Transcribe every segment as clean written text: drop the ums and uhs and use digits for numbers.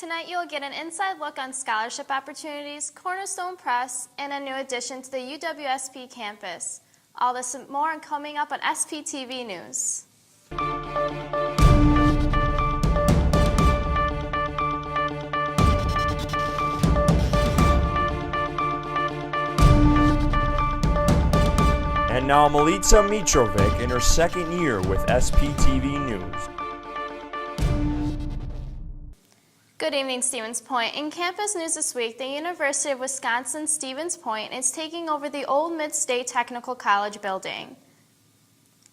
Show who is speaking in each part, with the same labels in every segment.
Speaker 1: Tonight you'll get an inside look on scholarship opportunities, Cornerstone Press, and a new addition to the UWSP campus. All this and more coming up on SPTV News.
Speaker 2: And now Milica Mitrovic in her second year with SPTV News.
Speaker 1: Good evening, Stevens Point. In campus news this week, the University of Wisconsin Stevens Point is taking over the old Mid-State Technical College building.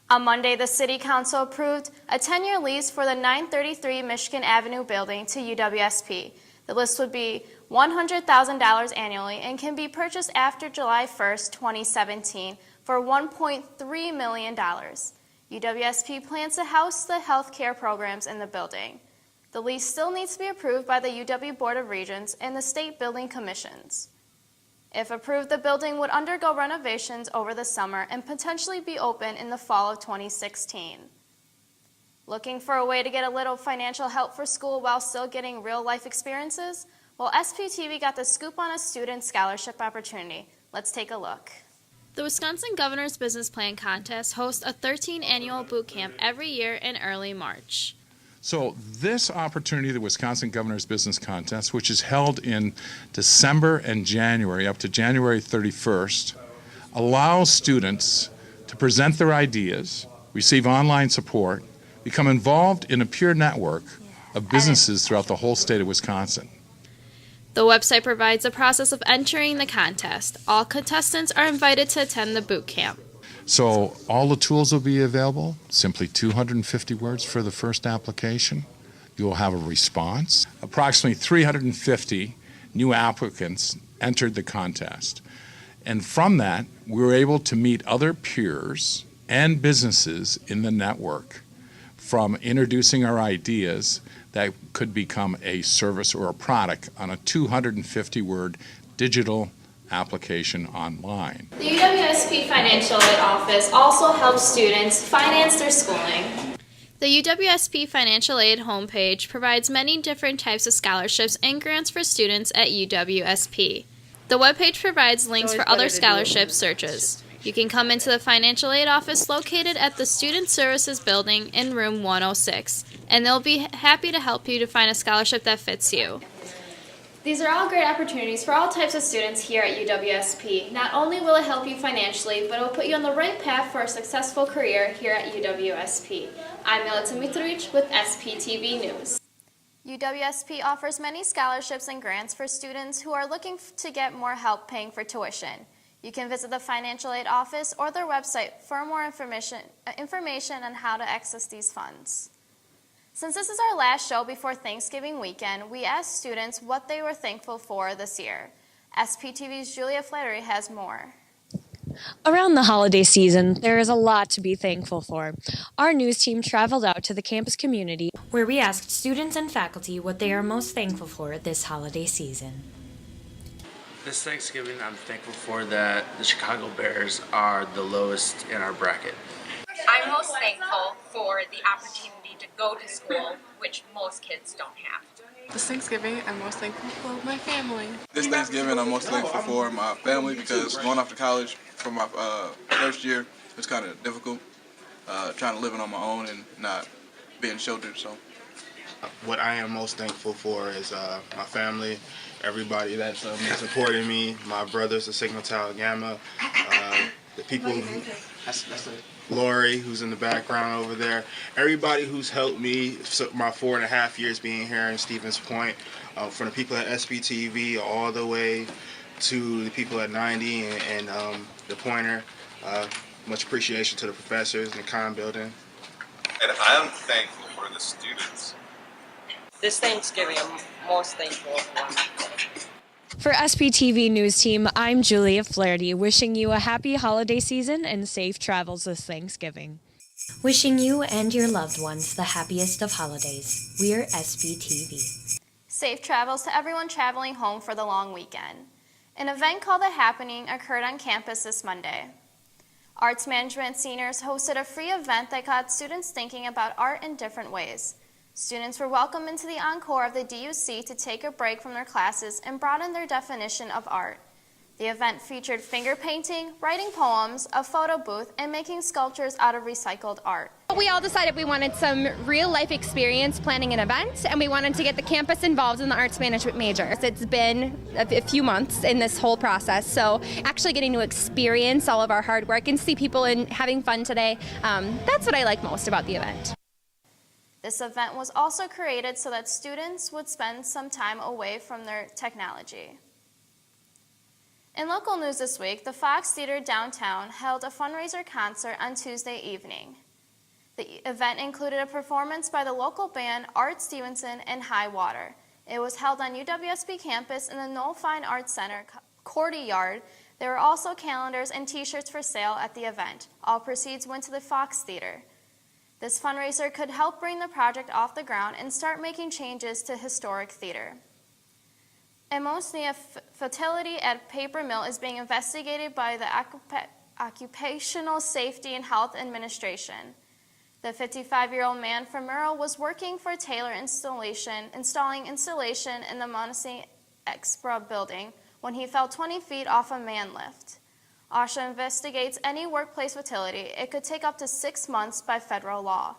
Speaker 1: On Monday, the City Council approved a 10-year lease for the 933 Michigan Avenue building to UWSP. The lease would be $100,000 annually and can be purchased after July 1st, 2017 for $1.3 million. UWSP plans to house the health care programs in the building. The lease still needs to be approved by the UW Board of Regents and the state building commissions. If approved, the building would undergo renovations over the summer and potentially be open in the fall of 2016. Looking for a way to get a little financial help for school while still getting real-life experiences? Well, SPTV got the scoop on a student scholarship opportunity. Let's take a look. The Wisconsin Governor's Business Plan Contest hosts a 13th annual boot camp every year in early March.
Speaker 3: So this opportunity, the Wisconsin Governor's Business Contest, which is held in December and January up to January 31st, allows students to present their ideas, receive online support, become involved in a peer network of businesses throughout the whole state of Wisconsin.
Speaker 1: The website provides a process of entering the contest. All contestants are invited to attend the boot camp.
Speaker 3: So all the tools will be available, simply 250 words for the first application. You will have a response. Approximately 350 new applicants entered the contest. And from that, we were able to meet other peers and businesses in the network from introducing our ideas that could become a service or a product on a 250-word digital application online.
Speaker 1: The UWSP Financial Aid Office also helps students finance their schooling. The UWSP Financial Aid homepage provides many different types of scholarships and grants for students at UWSP. The webpage provides links for other scholarship searches. You can come into the Financial Aid Office located at the Student Services Building in room 106, and they'll be happy to help you to find a scholarship that fits you. These are all great opportunities for all types of students here at UWSP. Not only will it help you financially, but it will put you on the right path for a successful career here at UWSP. I'm Milica Mitrovic with SPTV News. UWSP offers many scholarships and grants for students who are looking to get more help paying for tuition. You can visit the Financial Aid Office or their website for more information on how to access these funds. Since this is our last show before Thanksgiving weekend, we asked students what they were thankful for this year. SPTV's Julia Flattery has more.
Speaker 4: Around the holiday season, there is a lot to be thankful for. Our news team traveled out to the campus community, where we asked students and faculty what they are most thankful for this holiday season.
Speaker 5: This Thanksgiving, I'm thankful for that the Chicago Bears are the lowest in our bracket.
Speaker 6: I'm most thankful for the opportunity to go to school, which most kids don't have.
Speaker 7: This Thanksgiving, I'm most thankful for my family.
Speaker 8: This Thanksgiving, I'm most thankful for my family because going off to college for my first year was kind of difficult, trying to live it on my own and not being sheltered. So,
Speaker 9: what I am most thankful for is my family, everybody that's been supporting me, my brothers, the Signal Tau Gamma, the people, Lori, who's in the background over there, everybody who's helped me my 4.5 years being here in Stevens Point, from the people at SPTV all the way to the people at 90 and the Pointer. Much appreciation to the professors in the Con building.
Speaker 10: And I am thankful for the students.
Speaker 11: This Thanksgiving, I'm most thankful for.
Speaker 4: For SPTV News Team, I'm Julia Flaherty, wishing you a happy holiday season and safe travels this Thanksgiving. Wishing you and your loved ones the happiest of holidays. We're SPTV.
Speaker 1: Safe travels to everyone traveling home for the long weekend. An event called The Happening occurred on campus this Monday. Arts Management seniors hosted a free event that got students thinking about art in different ways. Students were welcomed into the encore of the DUC to take a break from their classes and broaden their definition of art. The event featured finger painting, writing poems, a photo booth, and making sculptures out of recycled art.
Speaker 12: We all decided we wanted some real-life experience planning an event, and we wanted to get the campus involved in the arts management major. It's been a few months in this whole process, so actually getting to experience all of our hard work and see people having fun today, that's what I like most about the event.
Speaker 1: This event was also created so that students would spend some time away from their technology. In local news this week, the Fox Theater downtown held a fundraiser concert on Tuesday evening. The event included a performance by the local band Art Stevenson and High Water. It was held on UWSP campus in the Knoll Fine Arts Center courtyard. There were also calendars and t-shirts for sale at the event. All proceeds went to the Fox Theater. This fundraiser could help bring the project off the ground and start making changes to historic theater. Ammonia fatality at paper mill is being investigated by the Occupational Safety and Health Administration. The 55-year-old man from Merrill was working for Taylor installing insulation in the Montesine Expo building when he fell 20 feet off a man lift. OSHA investigates any workplace fatality. It could take up to 6 months by federal law.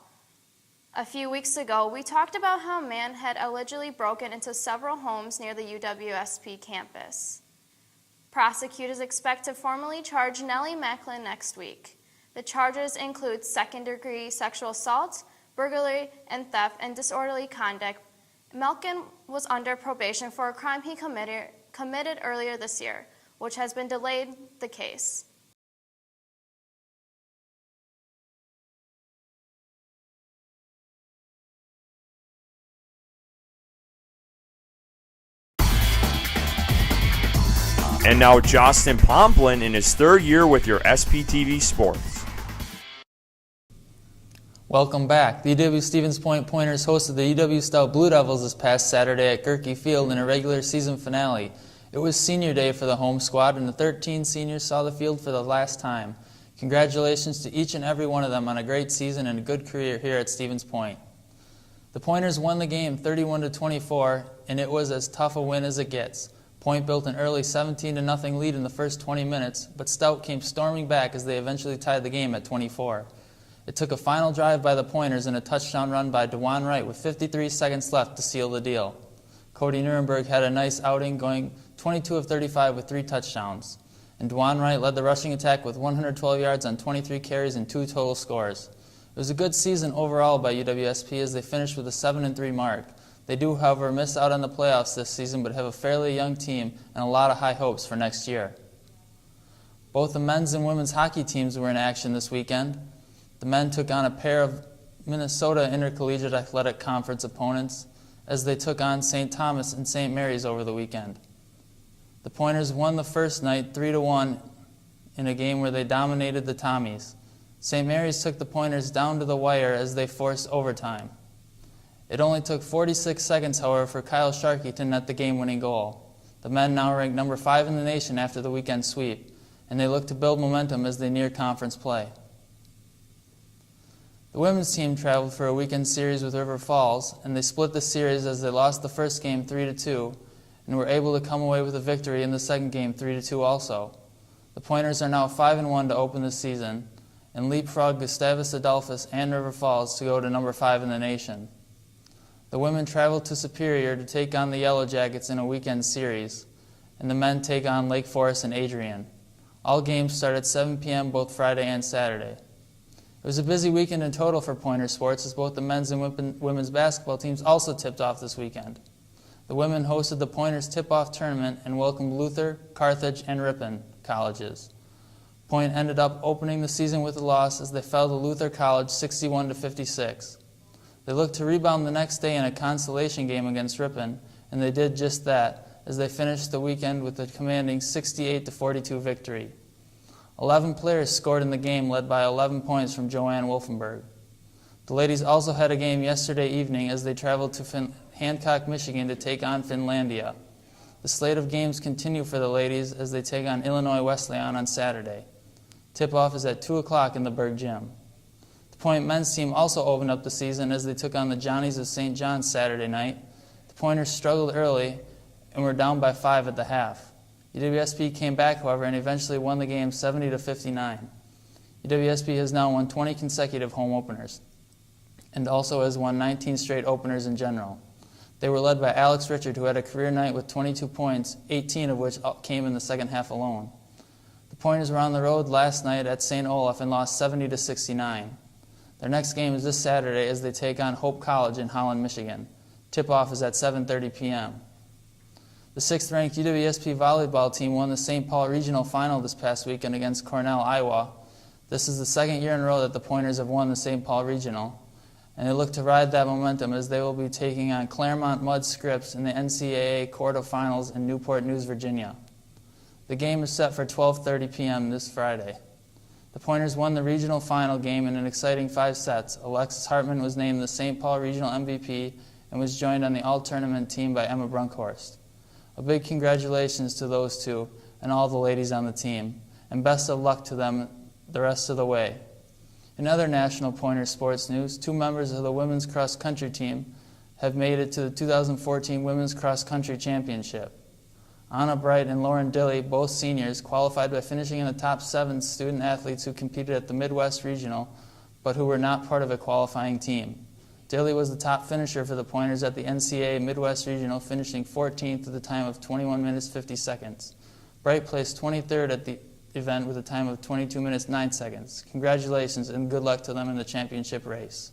Speaker 1: A few weeks ago, we talked about how a man had allegedly broken into several homes near the UWSP campus. Prosecutors expect to formally charge Nellie Macklin next week. The charges include second-degree sexual assault, burglary, and theft, and disorderly conduct. Malkin was under probation for a crime he committed earlier this year, which has been delayed the case.
Speaker 2: And now Justin Pomplin in his third year with your SPTV Sports.
Speaker 13: Welcome back. The UW Stevens Point Pointers hosted the UW Stout Blue Devils this past Saturday at Gerke Field in a regular season finale. It was senior day for the home squad, and the 13 seniors saw the field for the last time. Congratulations to each and every one of them on a great season and a good career here at Stevens Point. The Pointers won the game 31-24, and it was as tough a win as it gets. Point built an early 17-0 lead in the first 20 minutes, but Stout came storming back as they eventually tied the game at 24. It took a final drive by the Pointers and a touchdown run by DeJuan Wright with 53 seconds left to seal the deal. Cody Nuremberg had a nice outing, going 22 of 35 with 3 touchdowns. And DeJuan Wright led the rushing attack with 112 yards on 23 carries and 2 total scores. It was a good season overall by UWSP as they finished with a 7-3 mark. They do, however, miss out on the playoffs this season, but have a fairly young team and a lot of high hopes for next year. Both the men's and women's hockey teams were in action this weekend. The men took on a pair of Minnesota Intercollegiate Athletic Conference opponents as they took on St. Thomas and St. Mary's over the weekend. The Pointers won the first night 3-1 in a game where they dominated the Tommies. St. Mary's took the Pointers down to the wire as they forced overtime. It only took 46 seconds, however, for Kyle Sharkey to net the game-winning goal. The men now rank number 5 in the nation after the weekend sweep, and they look to build momentum as they near conference play. The women's team traveled for a weekend series with River Falls, and they split the series as they lost the first game 3-2, and were able to come away with a victory in the second game 3-2 also. The Pointers are now 5-1 to open the season, and leapfrog Gustavus Adolphus and River Falls to go to number 5 in the nation. The women travel to Superior to take on the Yellow Jackets in a weekend series, and the men take on Lake Forest and Adrian. All games start at 7 p.m. both Friday and Saturday. It was a busy weekend in total for Pointer sports as both the men's and women's basketball teams also tipped off this weekend. The women hosted the Pointers tip-off tournament and welcomed Luther, Carthage, and Ripon colleges. Point ended up opening the season with a loss as they fell to Luther College 61-56. They looked to rebound the next day in a consolation game against Ripon, and they did just that as they finished the weekend with a commanding 68-42 victory. 11 players scored in the game, led by 11 points from Joanne Wolfenberg. The ladies also had a game yesterday evening as they traveled to Hancock, Michigan to take on Finlandia. The slate of games continue for the ladies as they take on Illinois Wesleyan on Saturday. Tip-off is at 2 o'clock in the Berg Gym. The Point men's team also opened up the season as they took on the Johnnies of St. John's Saturday night. The Pointers struggled early and were down by 5 at the half. UWSP came back, however, and eventually won the game 70-59. UWSP has now won 20 consecutive home openers and also has won 19 straight openers in general. They were led by Alex Richard, who had a career night with 22 points, 18 of which came in the second half alone. The Pointers were on the road last night at St. Olaf and lost 70-69. Their next game is this Saturday as they take on Hope College in Holland, Michigan. Tip-off is at 7:30 p.m. The 6th-ranked UWSP volleyball team won the St. Paul Regional Final this past weekend against Cornell, Iowa. This is the second year in a row that the Pointers have won the St. Paul Regional, and they look to ride that momentum as they will be taking on Claremont Mudd Scripps in the NCAA quarterfinals in Newport News, Virginia. The game is set for 12:30 p.m. this Friday. The Pointers won the regional final game in an exciting 5 sets. Alexis Hartman was named the St. Paul Regional MVP and was joined on the all-tournament team by Emma Brunkhorst. A big congratulations to those two and all the ladies on the team, and best of luck to them the rest of the way. In other National Pointer sports news, 2 members of the women's cross-country team have made it to the 2014 Women's Cross Country Championship. Anna Bright and Lauren Dilley, both seniors, qualified by finishing in the top 7 student athletes who competed at the Midwest Regional, but who were not part of a qualifying team. Dilley was the top finisher for the Pointers at the NCAA Midwest Regional, finishing 14th at the time of 21 minutes 50 seconds. Bright placed 23rd at the event with a time of 22 minutes 9 seconds. Congratulations and good luck to them in the championship race.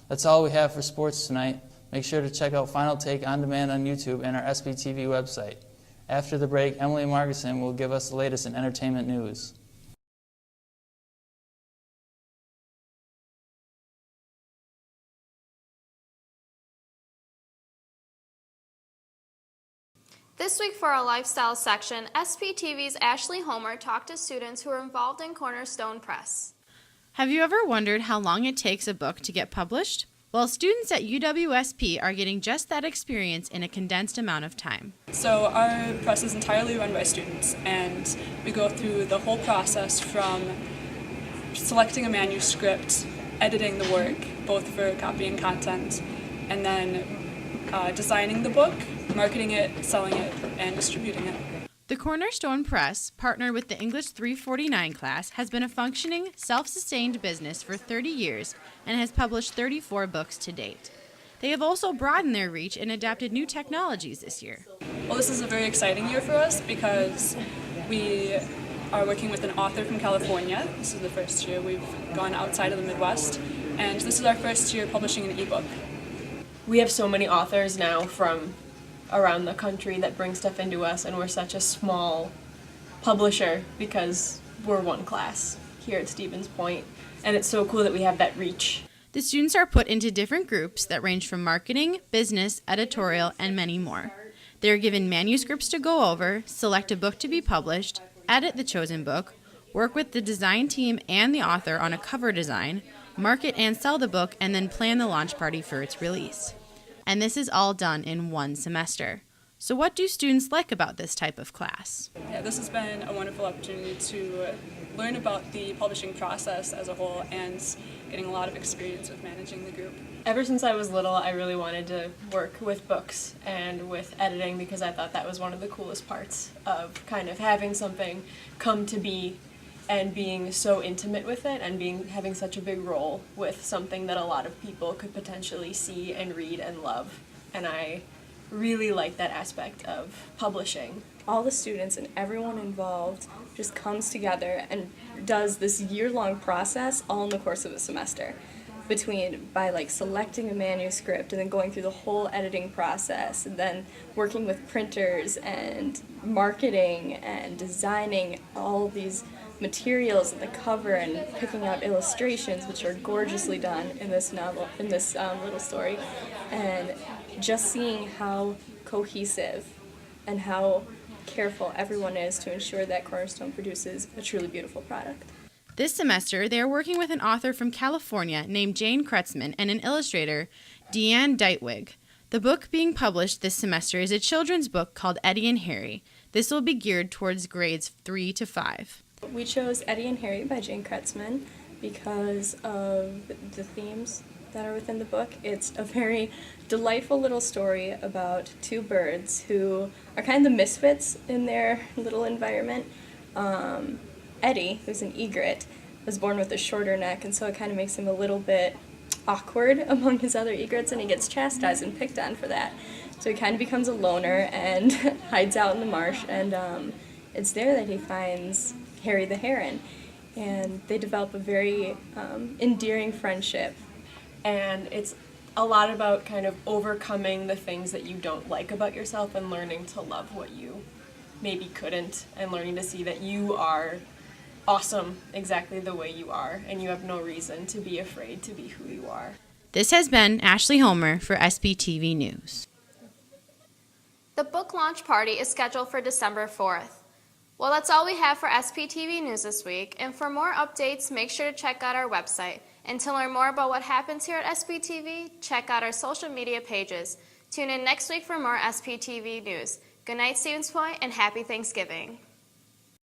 Speaker 13: That's all we have for sports tonight. Make sure to check out Final Take on demand on YouTube and our SPTV website. After the break, Emily Margerson will give us the latest in entertainment news.
Speaker 1: This week for our lifestyle section, SPTV's Ashley Homer talked to students who are involved in Cornerstone Press.
Speaker 14: Have you ever wondered how long it takes a book to get published? Well, students at UWSP are getting just that experience in a condensed amount of time.
Speaker 15: So our press is entirely run by students, and we go through the whole process from selecting a manuscript, editing the work, both for copy and content, and then designing the book, marketing it, selling it, and distributing it.
Speaker 14: The Cornerstone Press, partnered with the English 349 class, has been a functioning, self-sustained business for 30 years and has published 34 books to date. They have also broadened their reach and adapted new technologies this year.
Speaker 15: Well, this is a very exciting year for us because we are working with an author from California. This is the first year we've gone outside of the Midwest, and this is our first year publishing an ebook.
Speaker 16: We have so many authors now from around the country that bring stuff into us, and we're such a small publisher because we're one class here at Stevens Point, and it's so cool that we have that reach.
Speaker 14: The students are put into different groups that range from marketing, business, editorial, and many more. They are given manuscripts to go over, select a book to be published, edit the chosen book, work with the design team and the author on a cover design, market and sell the book, and then plan the launch party for its release. And this is all done in one semester. So what do students like about this type of class?
Speaker 15: Yeah, this has been a wonderful opportunity to learn about the publishing process as a whole and getting a lot of experience with managing the group.
Speaker 16: Ever since I was little, I really wanted to work with books and with editing because I thought that was one of the coolest parts of kind of having something come to be and being so intimate with it and having such a big role with something that a lot of people could potentially see and read and love. And I really like that aspect of publishing.
Speaker 17: All the students and everyone involved just comes together and does this year-long process all in the course of a semester. By selecting a manuscript and then going through the whole editing process and then working with printers and marketing and designing all these materials and the cover and picking out illustrations, which are gorgeously done in this novel, in this little story, and just seeing how cohesive and how careful everyone is to ensure that Cornerstone produces a truly beautiful product.
Speaker 14: This semester, they are working with an author from California named Jane Kretzmann and an illustrator, Deanne Deitwig. The book being published this semester is a children's book called Eddie and Harry. This will be geared towards grades 3 to 5.
Speaker 17: We chose Eddie and Harry by Jane Kretzmann because of the themes that are within the book. It's a very delightful little story about two birds who are kind of the misfits in their little environment. Eddie, who's an egret, was born with a shorter neck, and so it kind of makes him a little bit awkward among his other egrets, and he gets chastised and picked on for that. So he kind of becomes a loner and hides out in the marsh, and it's there that he finds Harry the heron, and they develop a very endearing friendship.
Speaker 16: And it's a lot about kind of overcoming the things that you don't like about yourself and learning to love what you maybe couldn't, and learning to see that you are awesome exactly the way you are, and you have no reason to be afraid to be who you are.
Speaker 14: This has been Ashley Homer for SPTV News.
Speaker 1: The book launch party is scheduled for December 4th. Well, that's all we have for SPTV News this week, and for more updates, make sure to check out our website. And to learn more about what happens here at SPTV, check out our social media pages. Tune in next week for more SPTV News. Good night, Stevens Point, and happy Thanksgiving.